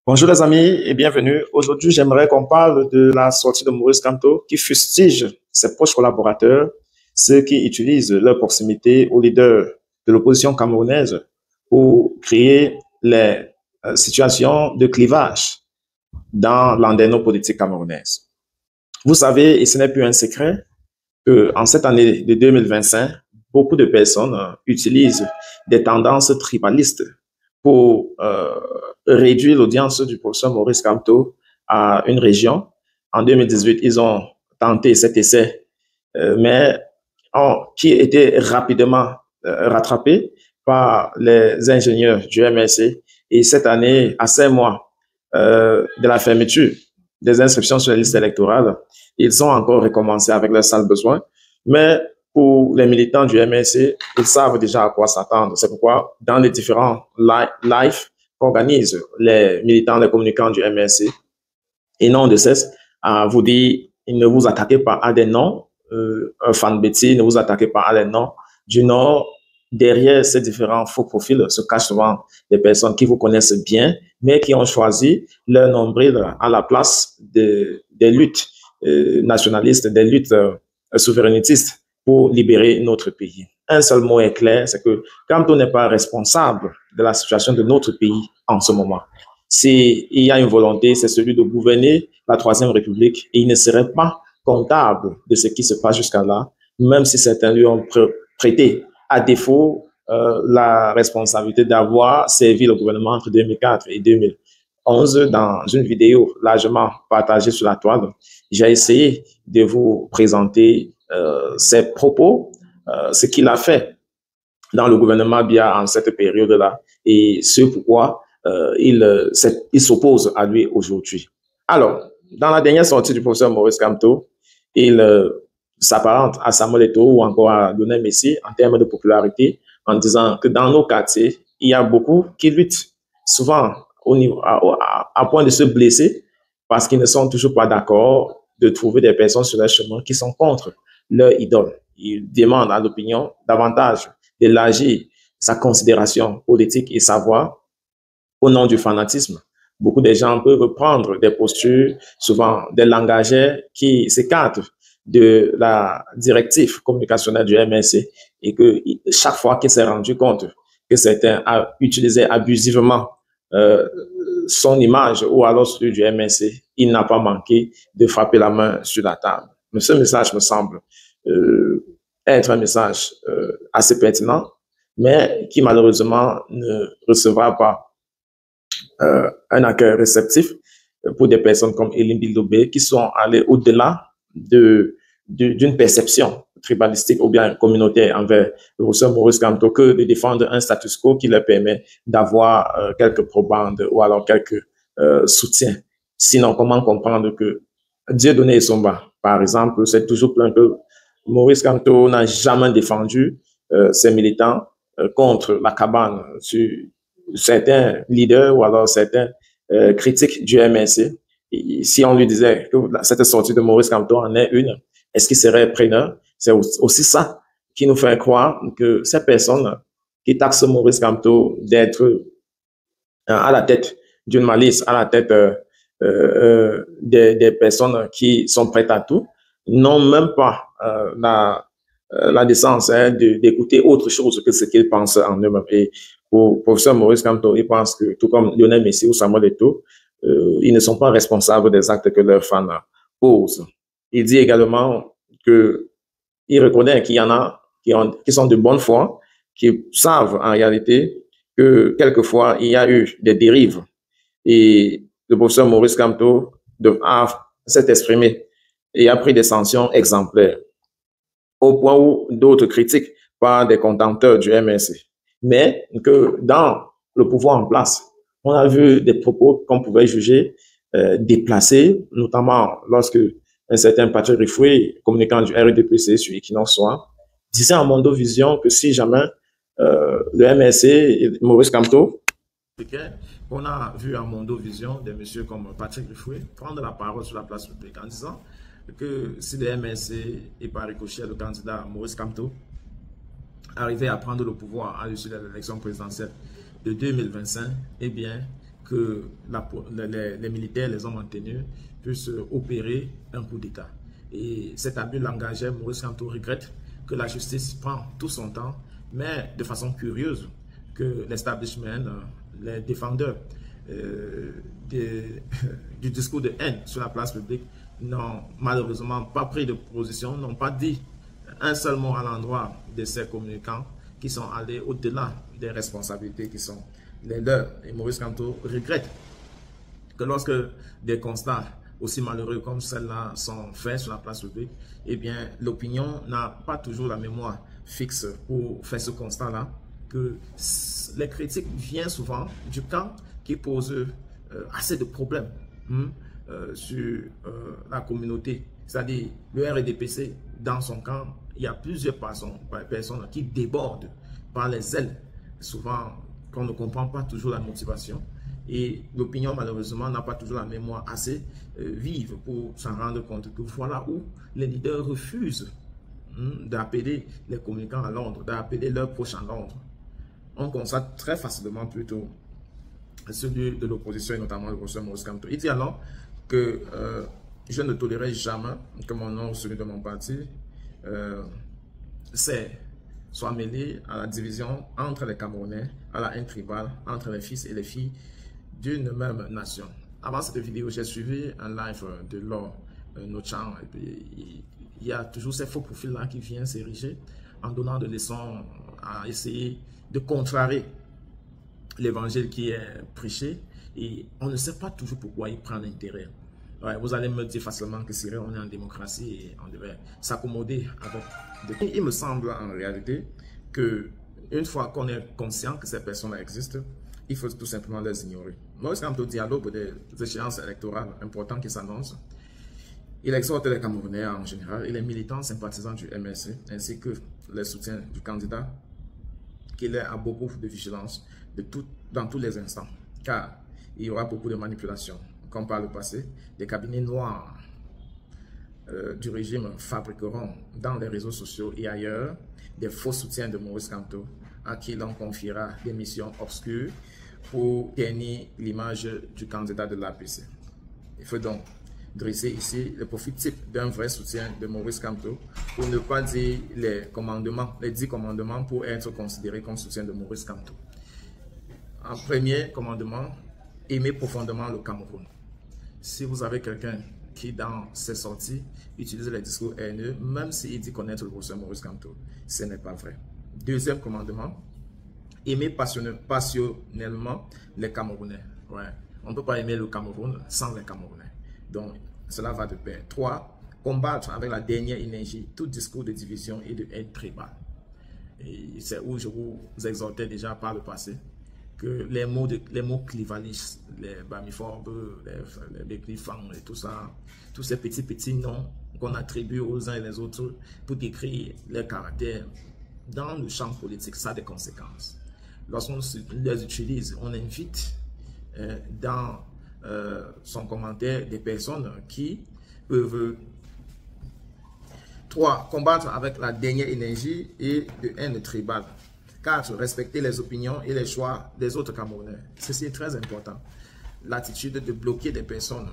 Bonjour les amis et bienvenue. Aujourd'hui, j'aimerais qu'on parle de la sortie de Maurice Kamto qui fustige ses proches collaborateurs, ceux qui utilisent leur proximité aux leaders de l'opposition camerounaise pour créer les situations de clivage dans l'anderneau politique camerounaise. Vous savez, et ce n'est plus un secret, qu'en cette année de 2025, beaucoup de personnes utilisent des tendances tribalistes pour réduire l'audience du professeur Maurice Kamto à une région. En 2018, ils ont tenté cet essai, mais qui était rapidement rattrapé par les ingénieurs du MSC. Et cette année, à 5 mois de la fermeture des inscriptions sur la liste électorale, ils ont encore recommencé avec leurs sales besoins. Mais pour les militants du MSC, ils savent déjà à quoi s'attendre. C'est pourquoi, dans les différents lives qu'organisent les militants, les communicants du MSC, ils n'ont de cesse à vous dire, ne vous attaquez pas à des noms, un fan Betty, ne vous attaquez pas à des noms du Nord. Derrière ces différents faux profils se cachent souvent des personnes qui vous connaissent bien, mais qui ont choisi leur nombril à la place des luttes nationalistes, des luttes souverainistes pour libérer notre pays. Un seul mot est clair, c'est que quand on n'est pas responsable de la situation de notre pays en ce moment, s'il y a une volonté, c'est celui de gouverner la Troisième République et il ne serait pas comptable de ce qui se passe jusqu'à là, même si certains lui ont prêté à défaut la responsabilité d'avoir servi le gouvernement entre 2004 et 2011. Dans une vidéo largement partagée sur la toile, j'ai essayé de vous présenter ses propos, ce qu'il a fait dans le gouvernement Biya en cette période-là et ce pourquoi il s'oppose à lui aujourd'hui. Alors, dans la dernière sortie du professeur Maurice Kamto, il s'apparente à Samuel Eto'o ou encore à Lionel Messi en termes de popularité en disant que dans nos quartiers, il y a beaucoup qui luttent, souvent au niveau, à point de se blesser parce qu'ils ne sont toujours pas d'accord de trouver des personnes sur leur chemin qui sont contre leur idole. Il demande à l'opinion davantage d'élargir sa considération politique et savoir au nom du fanatisme. Beaucoup de gens peuvent prendre des postures, souvent des langagers qui s'écartent de la directive communicationnelle du MSC et que chaque fois qu'il s'est rendu compte que certains utilisaient abusivement son image ou alors celui du MSC, il n'a pas manqué de frapper la main sur la table. Mais ce message me semble être un message assez pertinent, mais qui malheureusement ne recevra pas un accueil réceptif pour des personnes comme Eline Bildobé qui sont allées au-delà d'une perception tribalistique ou bien communautaire envers le professeur Maurice Kamto que de défendre un status quo qui leur permet d'avoir quelques probandes ou alors quelques soutiens. Sinon, comment comprendre que Dieudonné Essomba, par exemple, c'est toujours plein que Maurice Kamto n'a jamais défendu ses militants contre la cabane sur certains leaders ou alors certains critiques du MSC. Et si on lui disait que cette sortie de Maurice Kamto en est une, est-ce qu'il serait preneur? C'est aussi ça qui nous fait croire que ces personnes qui taxent Maurice Kamto d'être à la tête d'une malice, à la tête des personnes qui sont prêtes à tout, n'ont même pas la décence d'écouter autre chose que ce qu'ils pensent en eux-mêmes. Et pour le professeur Maurice Kamto, il pense que, tout comme Lionel Messi ou Samuel Eto'o, ils ne sont pas responsables des actes que leurs fans posent. Il dit également qu'il reconnaît qu'il y en a qui sont de bonne foi, qui savent en réalité que quelquefois il y a eu des dérives. Et le professeur Maurice Kamto s'est exprimé et a pris des sanctions exemplaires, au point où d'autres critiquent par des contempteurs du MSC. Mais que dans le pouvoir en place, on a vu des propos qu'on pouvait juger déplacés, notamment lorsque un certain Patrick Rifoué, communicant du RDPC sur Equinox Soir, disait en Mondovision que si jamais le MSC et Maurice Kamto, on a vu en Mondovision des messieurs comme Patrick Rifoué prendre la parole sur la place publique en disant que si le MSC et par ricochet le candidat Maurice Kamto arrivait à prendre le pouvoir à l'issue de l'élection présidentielle de 2025, eh bien, que les militaires, les hommes en tenue, puissent opérer un coup d'État. Et cet abus l'engageait. Maurice Kamto regrette que la justice prend tout son temps, mais de façon curieuse, que l'establishment, les défendeurs du discours de haine sur la place publique n'ont malheureusement pas pris de position, n'ont pas dit un seul mot à l'endroit de ces communicants qui sont allés au-delà des responsabilités qui sont les leurs. Et Maurice Kamto regrette que lorsque des constats aussi malheureux comme celle-là sont faits sur la place publique, eh bien, l'opinion n'a pas toujours la mémoire fixe pour faire ce constat-là, que les critiques viennent souvent du camp qui pose assez de problèmes sur la communauté. C'est-à-dire, le RDPC, dans son camp, il y a plusieurs personnes qui débordent par les ailes, souvent qu'on ne comprend pas toujours la motivation. Et l'opinion, malheureusement, n'a pas toujours la mémoire assez vive pour s'en rendre compte que voilà où les leaders refusent d'appeler les communicants à Londres, d'appeler leurs proches à Londres. On constate très facilement plutôt celui de l'opposition, et notamment le professeur Maurice Kamto. Il dit alors que je ne tolérerai jamais que mon nom, celui de mon parti, soit mêlé à la division entre les Camerounais, à la haine tribale entre les fils et les filles d'une même nation. Avant cette vidéo, j'ai suivi un live de Laure Nochan, et puis il y a toujours ces faux profils-là qui viennent s'ériger en donnant des leçons à essayer de contrarier l'évangile qui est prêché, et on ne sait pas toujours pourquoi il prend l'intérêt. Ouais, vous allez me dire facilement que c'est vrai, on est en démocratie et on devrait s'accommoder avec. Il me semble en réalité que une fois qu'on est conscient que ces personnes existent, il faut tout simplement les ignorer. Maurice Kamto dit à l'aube des échéances électorales importantes qui s'annoncent, il exhorte les Camerounais en général et les militants sympathisants du MSC ainsi que les soutiens du candidat qu'il est à beaucoup de vigilance dans tous les instants, car il y aura beaucoup de manipulations. Comme par le passé, des cabinets noirs du régime fabriqueront dans les réseaux sociaux et ailleurs des faux soutiens de Maurice Kamto à qui l'on confiera des missions obscures pour ternir l'image du candidat de l'APC. Il faut donc dresser ici le profil type d'un vrai soutien de Maurice Kamto, pour ne pas dire les 10 commandements pour être considéré comme soutien de Maurice Kamto. En premier commandement, aimer profondément le Cameroun. Si vous avez quelqu'un qui, dans ses sorties, utilise les discours haineux, même s'il dit connaître le professeur Maurice Kamto, ce n'est pas vrai. Deuxième commandement, aimer passionnellement les Camerounais. Ouais. On ne peut pas aimer le Cameroun sans les Camerounais. Donc, cela va de pair. 3. Combattre avec la dernière énergie tout discours de division et de haine tribale. Et c'est où je vous exhortais déjà par le passé que les mots clivalistes, les bamiforbes, les clifans et tout ça, tous ces petits noms qu'on attribue aux uns et les autres pour décrire les caractères dans le champ politique, ça a des conséquences. Lorsqu'on les utilise, on invite dans son commentaire des personnes qui peuvent. 3. Combattre avec la dernière énergie et de haine tribale. 4. Respecter les opinions et les choix des autres Camerounais. Ceci est très important. L'attitude de bloquer des personnes,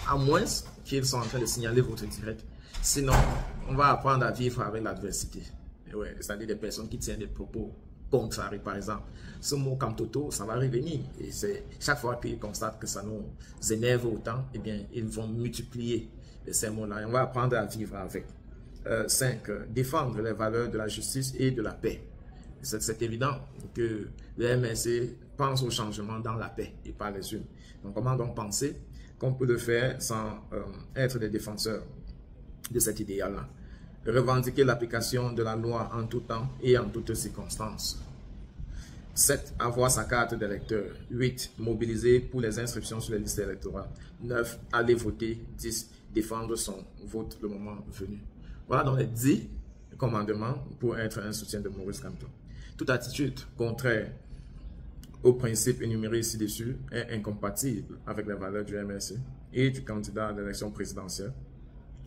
à moins qu'ils soient en train de signaler votre direct. Sinon, on va apprendre à vivre avec l'adversité. Ouais, c'est-à-dire des personnes qui tiennent des propos contrariés, par exemple. Ce mot Kamtoto, ça va revenir. Et c'est chaque fois qu'ils constatent que ça nous énerve autant, eh bien, ils vont multiplier ces mots-là. Et on va apprendre à vivre avec. 5. Défendre les valeurs de la justice et de la paix. C'est évident que le MSC pense au changement dans la paix et pas les unes. Donc, comment donc penser qu'on peut le faire sans être des défenseurs de cet idéal-là? Revendiquer l'application de la loi en tout temps et en toutes circonstances. 7. Avoir sa carte d'électeur. 8. Mobiliser pour les inscriptions sur les listes électorales. 9. Aller voter. 10. Défendre son vote le moment venu. Voilà donc les 10 commandements pour être un soutien de Maurice Kamto. Toute attitude contraire aux principes énumérés ci-dessus est incompatible avec les valeurs du MSC et du candidat à l'élection présidentielle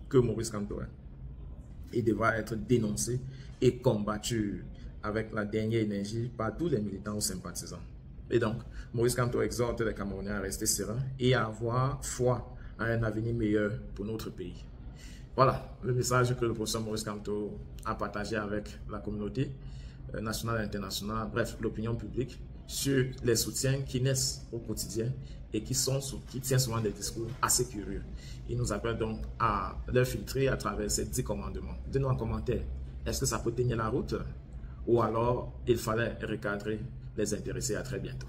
que Maurice Kamto est. Il devra être dénoncé et combattu avec la dernière énergie par tous les militants ou sympathisants. Et donc, Maurice Kamto exhorte les Camerounais à rester sereins et à avoir foi à un avenir meilleur pour notre pays. Voilà le message que le professeur Maurice Kamto a partagé avec la communauté nationale et internationale, bref, l'opinion publique, sur les soutiens qui naissent au quotidien et qui tiennent souvent des discours assez curieux. Il nous appelle donc à les filtrer à travers ces 10 commandements. Dites-nous en commentaire, est-ce que ça peut tenir la route ou alors il fallait recadrer les intéressés? À très bientôt.